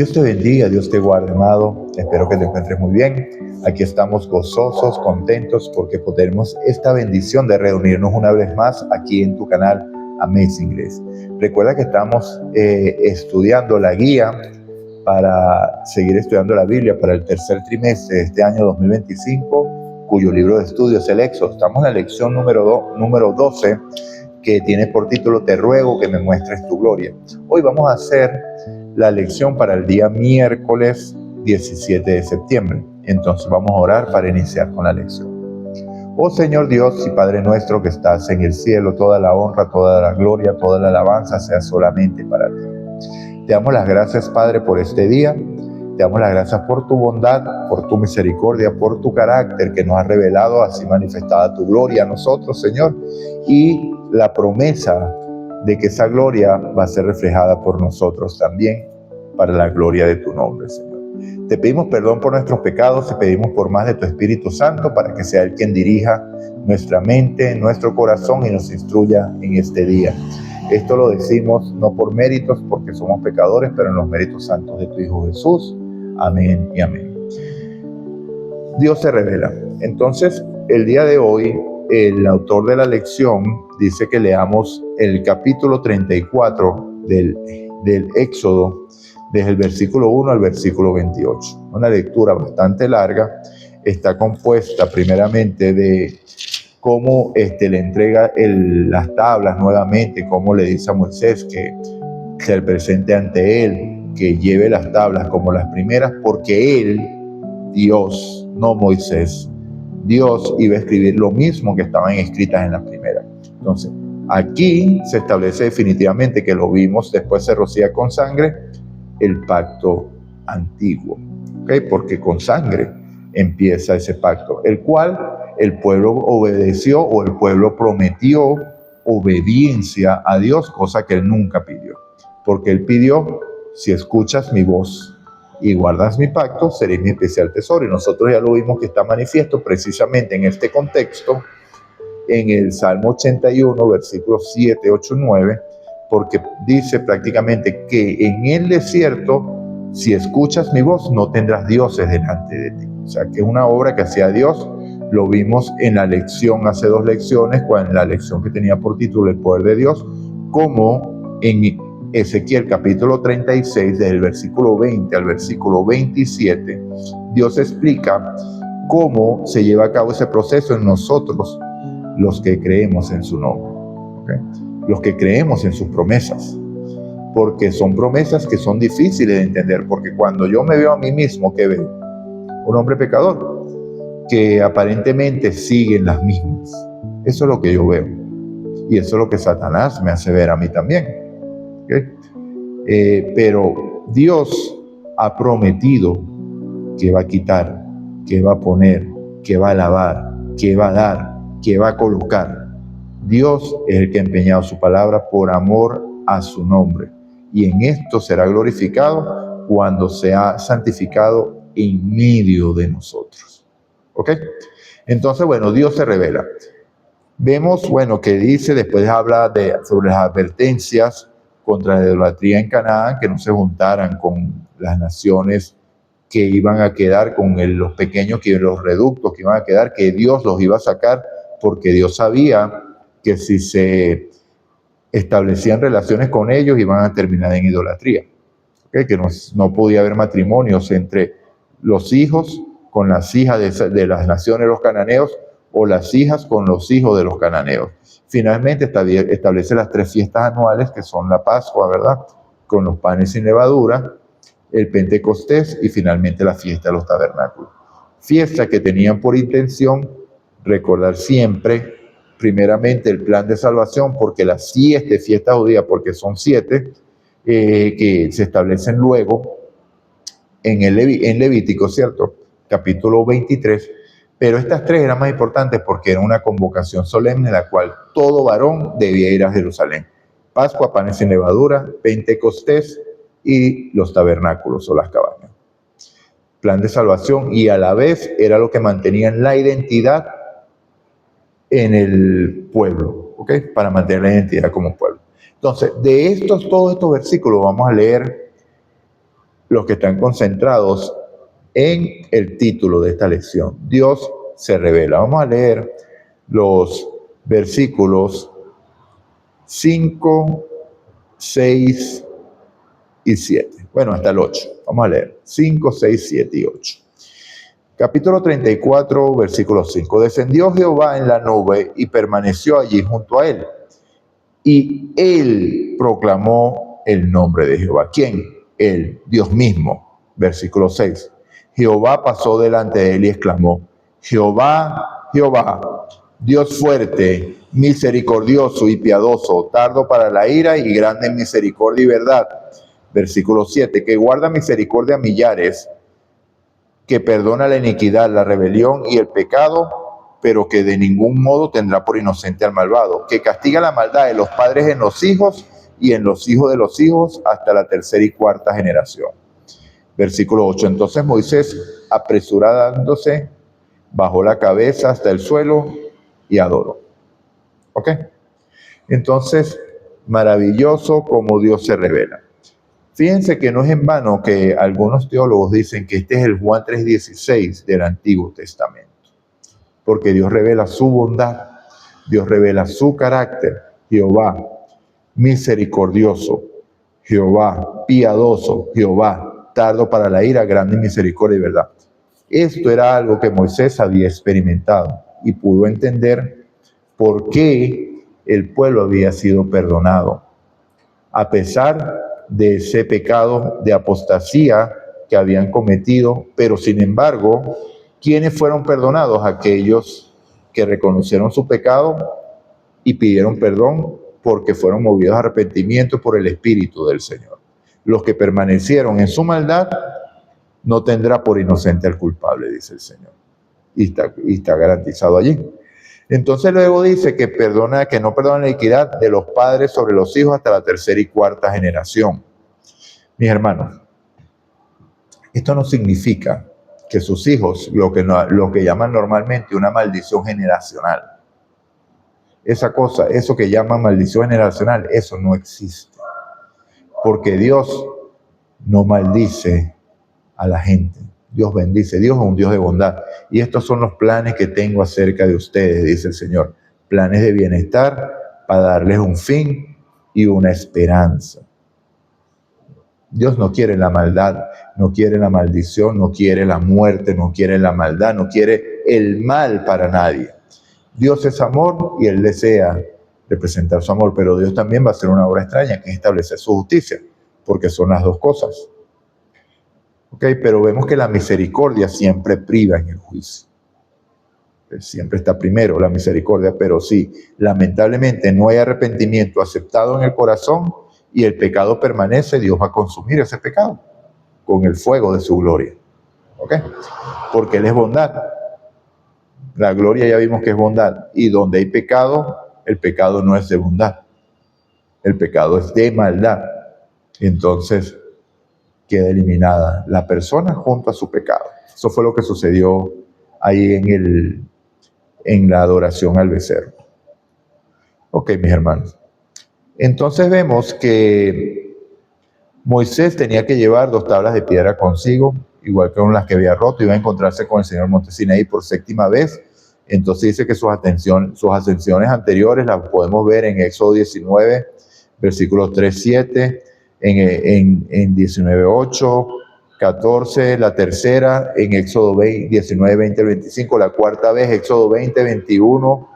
Dios te bendiga, Dios te guarde, amado. Espero que te encuentres muy bien. Aquí estamos gozosos, contentos, porque tenemos esta bendición de reunirnos una vez más aquí en tu canal Amazing Grace. Recuerda que estamos estudiando la guía para seguir estudiando la Biblia para el tercer trimestre de este año 2025, cuyo libro de estudio es el Éxodo. Estamos en la lección número 12, que tiene por título Te ruego que me muestres tu gloria. Hoy vamos a hacer la lección para el día miércoles 17 de septiembre. Entonces vamos a orar para iniciar con la lección. Oh Señor Dios y Padre nuestro que estás en el cielo, toda la honra, toda la gloria, toda la alabanza sea solamente para ti. Te damos las gracias, Padre, por este día. Te damos las gracias por tu bondad, por tu misericordia, por tu carácter que nos ha revelado, así manifestada tu gloria a nosotros, Señor, y la promesa de que esa gloria va a ser reflejada por nosotros también para la gloria de tu nombre, Señor. Te pedimos perdón por nuestros pecados, te pedimos por más de tu Espíritu Santo para que sea Él quien dirija nuestra mente, nuestro corazón y nos instruya en este día. Esto lo decimos no por méritos, porque somos pecadores, pero en los méritos santos de tu Hijo Jesús. Amén y amén. Dios se revela. Entonces, el día de hoy, el autor de la lección dice que leamos el capítulo 34 del Éxodo, desde el versículo 1 al versículo 28. Una lectura bastante larga. Está compuesta primeramente de cómo le entrega las tablas nuevamente, cómo le dice a Moisés que se presente ante él, que lleve las tablas como las primeras, porque él, Dios, no Moisés, Dios iba a escribir lo mismo que estaban escritas en las primeras. Entonces, aquí se establece definitivamente, que lo vimos, después se rocía con sangre, el pacto antiguo, ¿okay? Porque con sangre empieza ese pacto, el cual el pueblo obedeció, o el pueblo prometió obediencia a Dios, cosa que él nunca pidió. Porque él pidió: si escuchas mi voz y guardas mi pacto, seréis mi especial tesoro. Y nosotros ya lo vimos que está manifiesto precisamente en este contexto, en el Salmo 81, versículos 7, 8, 9, porque dice prácticamente que en el desierto, si escuchas mi voz, no tendrás dioses delante de ti. O sea, que es una obra que hacía Dios. Lo vimos en la lección, hace 2 lecciones, en la lección que tenía por título El poder de Dios, como en Ezequiel capítulo 36, desde el versículo 20 al versículo 27, Dios explica cómo se lleva a cabo ese proceso en nosotros, los que creemos en su nombre, ¿okay? Los que creemos en sus promesas, porque son promesas que son difíciles de entender, porque cuando yo me veo a mí mismo, ¿qué veo? Un hombre pecador, que aparentemente siguen las mismas. Eso es lo que yo veo. Y eso es lo que Satanás me hace ver a mí también. ¿Okay? Pero Dios ha prometido que va a quitar, que va a poner, que va a lavar, que va a dar, que va a colocar. Dios es el que ha empeñado su palabra por amor a su nombre. Y en esto será glorificado cuando sea santificado en medio de nosotros. ¿Ok? Entonces, bueno, Dios se revela. Vemos, bueno, que dice, después habla sobre las advertencias contra la idolatría en Canaán, que no se juntaran con las naciones que iban a quedar, con los pequeños, los reductos que iban a quedar, que Dios los iba a sacar, porque Dios sabía que si se establecían relaciones con ellos, iban a terminar en idolatría. ¿Okay? Que no podía haber matrimonios entre los hijos con las hijas de las naciones de los cananeos, o las hijas con los hijos de los cananeos. Finalmente establece las 3 fiestas anuales, que son la Pascua, ¿verdad?, con los panes sin levadura, el Pentecostés y finalmente la fiesta de los tabernáculos. Fiestas que tenían por intención recordar siempre, primeramente, el plan de salvación, porque las 7 fiestas judías, porque son 7, que se establecen luego en Levítico, ¿cierto?, capítulo 23, pero estas 3 eran más importantes porque era una convocación solemne en la cual todo varón debía ir a Jerusalén. Pascua, panes sin levadura, Pentecostés y los tabernáculos o las cabañas. Plan de salvación, y a la vez era lo que mantenían la identidad en el pueblo, ¿ok? Para mantener la identidad como pueblo. Entonces, de todos estos versículos vamos a leer los que están concentrados en el título de esta lección. Dios se revela. Vamos a leer los versículos 5, 6 y 7. Bueno, hasta el 8. Vamos a leer 5, 6, 7 y 8. Capítulo 34, versículo 5. Descendió Jehová en la nube y permaneció allí junto a él. Y él proclamó el nombre de Jehová. ¿Quién? Él, Dios mismo. Versículo 6. Jehová pasó delante de él y exclamó: Jehová, Jehová, Dios fuerte, misericordioso y piadoso, tardo para la ira y grande en misericordia y verdad. Versículo 7. Que guarda misericordia a millares, que perdona la iniquidad, la rebelión y el pecado, pero que de ningún modo tendrá por inocente al malvado, que castiga la maldad de los padres en los hijos y en los hijos de los hijos hasta la tercera y cuarta generación. Versículo 8. Entonces Moisés, apresurándose, bajó la cabeza hasta el suelo y adoró. ¿Ok? Entonces, maravilloso como Dios se revela. Fíjense que no es en vano que algunos teólogos dicen que este es el Juan 3:16 del Antiguo Testamento. Porque Dios revela su bondad, Dios revela su carácter. Jehová, misericordioso, Jehová, piadoso, Jehová, tardo para la ira, grande en misericordia y verdad. Esto era algo que Moisés había experimentado y pudo entender por qué el pueblo había sido perdonado, a pesar de ese pecado de apostasía que habían cometido, pero sin embargo, ¿quiénes fueron perdonados? Aquellos que reconocieron su pecado y pidieron perdón porque fueron movidos a arrepentimiento por el Espíritu del Señor. Los que permanecieron en su maldad no tendrá por inocente al culpable, dice el Señor. Y está garantizado allí. Entonces luego dice que no perdona la iniquidad de los padres sobre los hijos hasta la tercera y cuarta generación. Mis hermanos, esto no significa que sus hijos, lo que llaman normalmente una maldición generacional. Eso que llaman maldición generacional, eso no existe. Porque Dios no maldice a la gente. Dios bendice. Dios es un Dios de bondad. Y estos son los planes que tengo acerca de ustedes, dice el Señor. Planes de bienestar para darles un fin y una esperanza. Dios no quiere la maldad, no quiere la maldición, no quiere la muerte, no quiere la maldad, no quiere el mal para nadie. Dios es amor y Él desea representar su amor, pero Dios también va a hacer una obra extraña, que es establecer su justicia, porque son las dos cosas. Pero vemos que la misericordia siempre priva en el juicio. Siempre está primero la misericordia, pero sí, lamentablemente no hay arrepentimiento aceptado en el corazón y el pecado permanece. Dios va a consumir ese pecado con el fuego de su gloria. Porque Él es bondad. La gloria ya vimos que es bondad. Y donde hay pecado, el pecado no es de bondad. El pecado es de maldad. Entonces queda eliminada la persona junto a su pecado. Eso fue lo que sucedió ahí en la adoración al becerro. Mis hermanos. Entonces vemos que Moisés tenía que llevar 2 tablas de piedra consigo, igual que con las que había roto. Iba a encontrarse con el Señor Monte Sinaí por 7ª vez. Entonces dice que sus ascensiones anteriores las podemos ver en Éxodo 19, versículos 3, 7, en 19, 8, 14, la tercera en Éxodo 19, 20, 25, la cuarta vez Éxodo 20, 21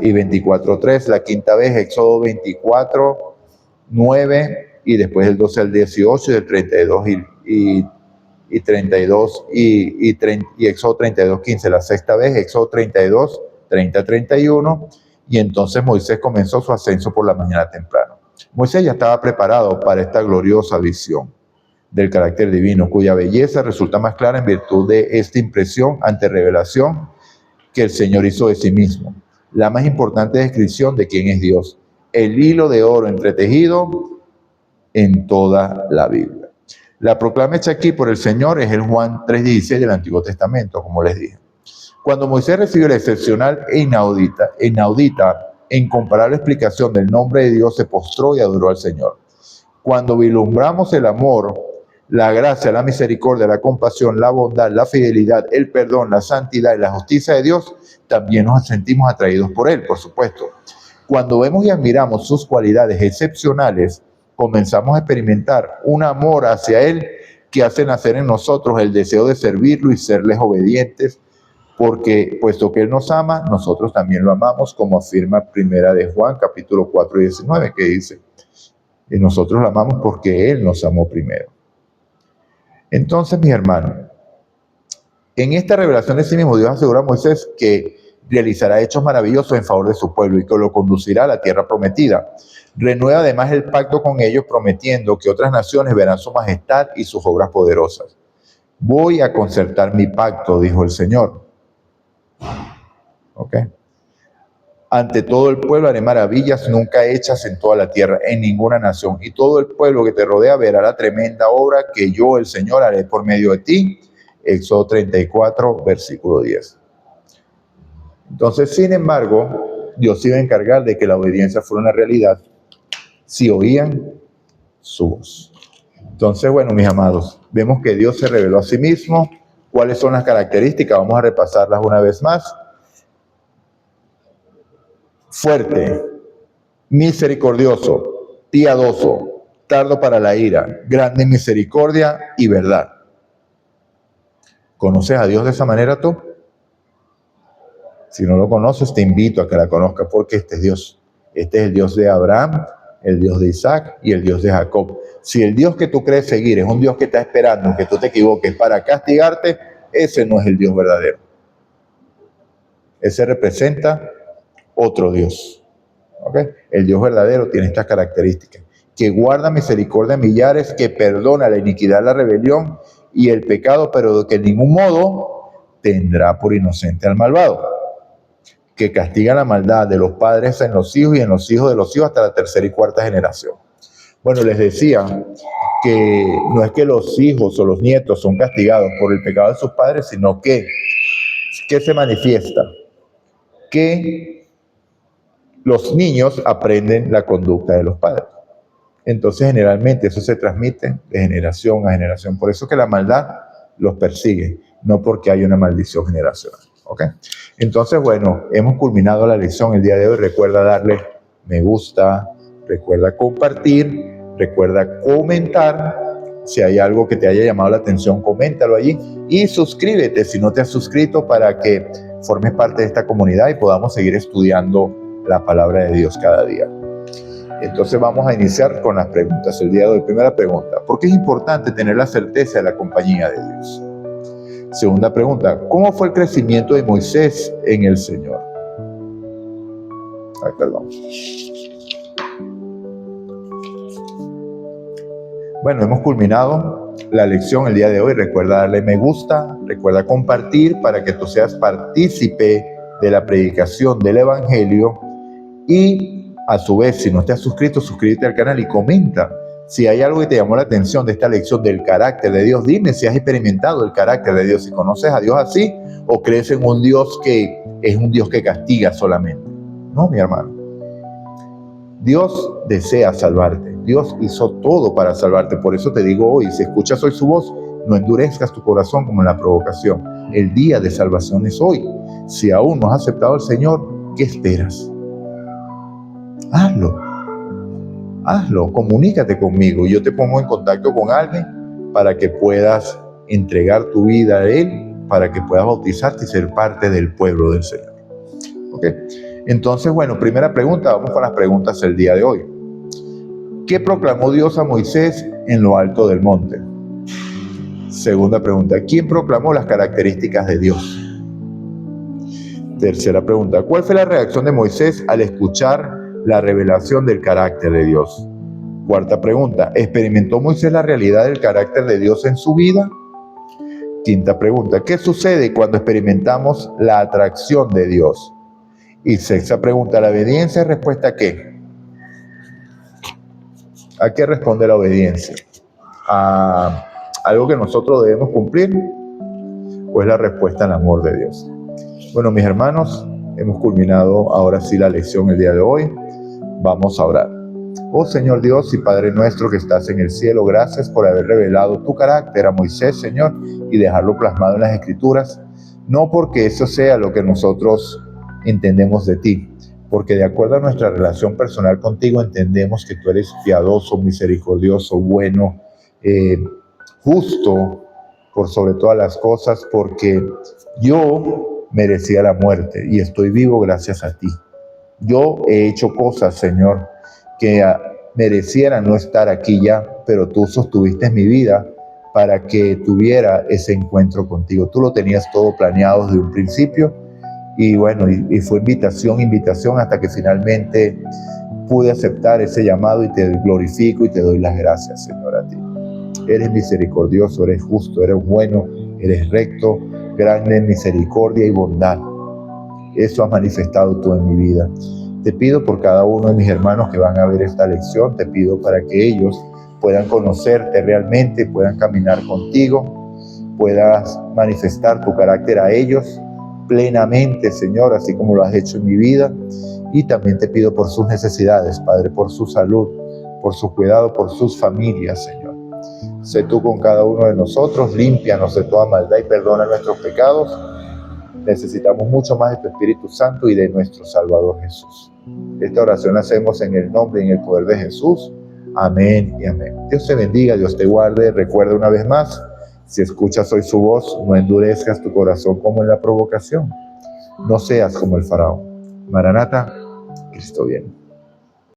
y 24, 3, la quinta vez Éxodo 24, 9 y después del 12 al 18 y del 32 y 32 y Éxodo 32, 15, la sexta vez Éxodo 32, 30, 31 y entonces Moisés comenzó su ascenso por la mañana temprano. Moisés ya estaba preparado para esta gloriosa visión del carácter divino, cuya belleza resulta más clara en virtud de esta impresión ante revelación que el Señor hizo de sí mismo. La más importante descripción de quién es Dios, el hilo de oro entretejido en toda la Biblia. La proclama hecha aquí por el Señor es el Juan 3:16 del Antiguo Testamento, como les dije. Cuando Moisés recibió la excepcional e inaudita, e incomparable explicación del nombre de Dios, se postró y adoró al Señor. Cuando vislumbramos el amor, la gracia, la misericordia, la compasión, la bondad, la fidelidad, el perdón, la santidad y la justicia de Dios, también nos sentimos atraídos por Él, por supuesto. Cuando vemos y admiramos sus cualidades excepcionales, comenzamos a experimentar un amor hacia Él que hace nacer en nosotros el deseo de servirlo y serles obedientes, porque puesto que Él nos ama, nosotros también lo amamos, como afirma Primera de Juan, capítulo 4 y 19, que dice, y nosotros lo amamos porque Él nos amó primero. Entonces, mis hermanos, en esta revelación de sí mismo, Dios asegura a Moisés que realizará hechos maravillosos en favor de su pueblo y que lo conducirá a la tierra prometida. Renueva además el pacto con ellos, prometiendo que otras naciones verán su majestad y sus obras poderosas. Voy a concertar mi pacto, dijo el Señor. ¿Ok? Ante todo el pueblo haré maravillas nunca hechas en toda la tierra, en ninguna nación. Y todo el pueblo que te rodea verá la tremenda obra que yo, el Señor, haré por medio de ti. Éxodo 34, versículo 10. Entonces, sin embargo, Dios iba a encargar de que la obediencia fuera una realidad si oían su voz. Entonces, bueno, mis amados, vemos que Dios se reveló a sí mismo. ¿Cuáles son las características? Vamos a repasarlas una vez más. Fuerte, misericordioso, piadoso, tardo para la ira, grande en misericordia y verdad. ¿Conoces a Dios de esa manera tú? Si no lo conoces, te invito a que la conozcas, porque este es Dios. Este es el Dios de Abraham, el Dios de Isaac y el Dios de Jacob. Si el Dios que tú crees seguir es un Dios que está esperando que tú te equivoques para castigarte, ese no es el Dios verdadero. Ese representa otro Dios. ¿Okay? El Dios verdadero tiene estas características: que guarda misericordia a millares, que perdona la iniquidad, la rebelión y el pecado, pero que en ningún modo tendrá por inocente al malvado, que castiga la maldad de los padres en los hijos y en los hijos de los hijos hasta la tercera y cuarta generación. Bueno, les decía que no es que los hijos o los nietos son castigados por el pecado de sus padres, sino que se manifiesta que los niños aprenden la conducta de los padres. Entonces, generalmente eso se transmite de generación a generación. Por eso que la maldad los persigue, no porque hay una maldición generacional. ¿Okay? Entonces, bueno, hemos culminado la lección el día de hoy. Recuerda darle me gusta, recuerda compartir, recuerda comentar. Si hay algo que te haya llamado la atención, coméntalo allí. Y suscríbete si no te has suscrito, para que formes parte de esta comunidad y podamos seguir estudiando la palabra de Dios cada día. Entonces vamos a iniciar con las preguntas el día de hoy. Primera pregunta: ¿por qué es importante tener la certeza de la compañía de Dios? Segunda pregunta: ¿cómo fue el crecimiento de Moisés en el Señor? Ay, perdón. Bueno, hemos culminado la lección el día de hoy. Recuerda darle me gusta, recuerda compartir para que tú seas partícipe de la predicación del Evangelio. Y a su vez, si no te has suscrito, suscríbete al canal y comenta si hay algo que te llamó la atención de esta lección del carácter de Dios. Dime si has experimentado el carácter de Dios, si conoces a Dios así, o crees en un Dios que es un Dios que castiga solamente. No, mi hermano. Dios desea salvarte. Dios hizo todo para salvarte. Por eso te digo hoy, si escuchas hoy su voz, no endurezcas tu corazón como en la provocación. El día de salvación es hoy. Si aún no has aceptado al Señor, ¿qué esperas? Hazlo, comunícate conmigo. Yo te pongo en contacto con alguien para que puedas entregar tu vida a Él, para que puedas bautizarte y ser parte del pueblo del Señor. ¿Ok? Entonces, bueno, primera pregunta, vamos con las preguntas del día de hoy. ¿Qué proclamó Dios a Moisés en lo alto del monte? Segunda pregunta, ¿quién proclamó las características de Dios? Tercera pregunta, ¿cuál fue la reacción de Moisés al escuchar la revelación del carácter de Dios? Cuarta pregunta, ¿experimentó Moisés la realidad del carácter de Dios en su vida? Quinta pregunta, ¿qué sucede cuando experimentamos la atracción de Dios? Y sexta pregunta, ¿la obediencia es respuesta a qué? ¿A qué responde la obediencia? ¿A algo que nosotros debemos cumplir? ¿O es la respuesta al amor de Dios? Bueno, mis hermanos, hemos culminado ahora sí la lección el día de hoy. Vamos a orar. Oh Señor Dios y Padre nuestro que estás en el cielo, gracias por haber revelado tu carácter a Moisés, Señor, y dejarlo plasmado en las Escrituras, no porque eso sea lo que nosotros entendemos de ti, porque de acuerdo a nuestra relación personal contigo entendemos que tú eres piadoso, misericordioso, bueno, justo por sobre todas las cosas, porque yo merecía la muerte y estoy vivo gracias a ti. Yo he hecho cosas, Señor, que merecieran no estar aquí ya, pero tú sostuviste mi vida para que tuviera ese encuentro contigo. Tú lo tenías todo planeado desde un principio y bueno, y fue invitación hasta que finalmente pude aceptar ese llamado y te glorifico y te doy las gracias, Señor, a ti. Eres misericordioso, eres justo, eres bueno, eres recto, grande en misericordia y bondad. Eso has manifestado tú en mi vida. Te pido por cada uno de mis hermanos que van a ver esta lección, te pido para que ellos puedan conocerte realmente, puedan caminar contigo, puedas manifestar tu carácter a ellos plenamente, Señor, así como lo has hecho en mi vida. Y también te pido por sus necesidades, Padre, por su salud, por su cuidado, por sus familias, Señor. Sé tú con cada uno de nosotros, límpianos de toda maldad y perdona nuestros pecados. Necesitamos mucho más de tu Espíritu Santo y de nuestro Salvador Jesús. Esta oración la hacemos en el nombre y en el poder de Jesús. Amén y amén. Dios te bendiga, Dios te guarde. Recuerda una vez más, si escuchas hoy su voz, no endurezcas tu corazón como en la provocación. No seas como el faraón. Maranata, Cristo viene.